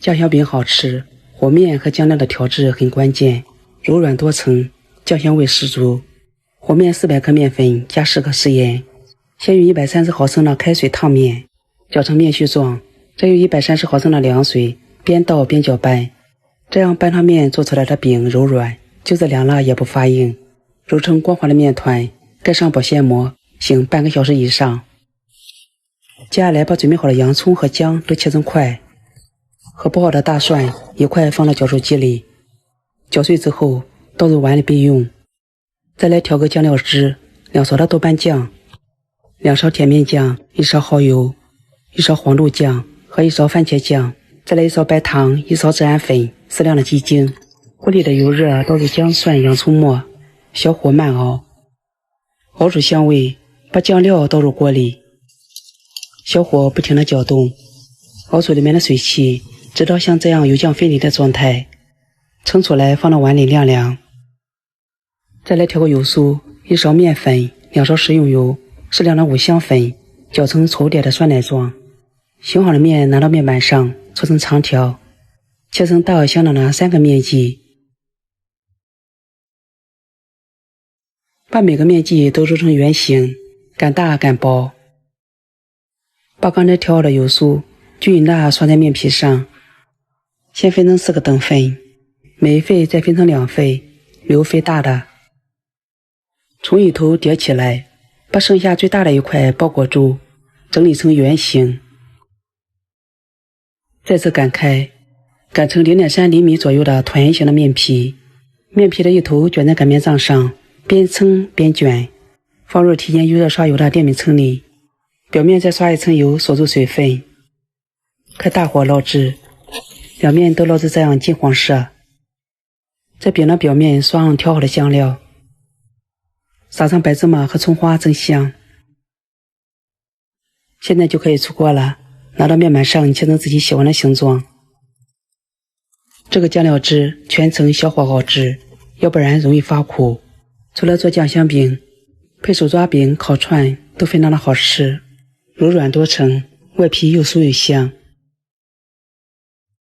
酱香饼好吃，和面和酱料的调制很关键，柔软多层，酱香味十足。和面400克面粉加10克食盐，先用130毫升的开水烫面，搅成面絮状，再用130毫升的凉水边倒边搅拌，这样拌上面做出来的饼柔软，就是凉了也不发硬。揉成光滑的面团，盖上保鲜膜，醒半个小时以上。接下来把准备好的洋葱和姜都切成块，和剥好的大蒜一块放到搅拌机里，搅碎之后倒入碗里备用。再来调个酱料汁，2勺的豆瓣酱，2勺甜面酱，1勺蚝油，1勺黄豆酱和1勺番茄酱，再来1勺白糖，1勺孜然粉，适量的鸡精。锅里的油热，倒入姜蒜、洋葱末，小火慢熬，熬出香味，把酱料倒入锅里，小火不停地搅动，熬出里面的水汽，直到像这样油酱分离的状态，盛出来放到碗里晾凉。再来调个油酥，1勺面粉，2勺食用油，适量的五香粉，搅成稠点的酸奶状。醒好的面拿到面板上，搓成长条，切成大小相当的3个面剂，把每个面剂都揉成圆形，擀大擀薄。把刚才调好的油酥均匀地刷在面皮上，先分成4个等份，每一份再分成2份，留份大的。从一头叠起来，把剩下最大的一块包裹住，整理成圆形。再次擀开，擀成0.3厘米左右的椭圆形的面皮，面皮的一头卷在擀面杖上，边撑边卷，放入提前预热刷油的电饼铛里，表面再刷一层油锁住水分，开大火捞汁，两面都捞至这样金黄色。在饼的表面刷上调好的香料，撒上白芝麻和葱花增香。现在就可以出锅了，拿到面板上切成自己喜欢的形状。这个酱料汁全程小火熬制，要不然容易发苦。除了做酱香饼，配手抓饼、烤串都非常的好吃，柔软多层，外皮又酥又香。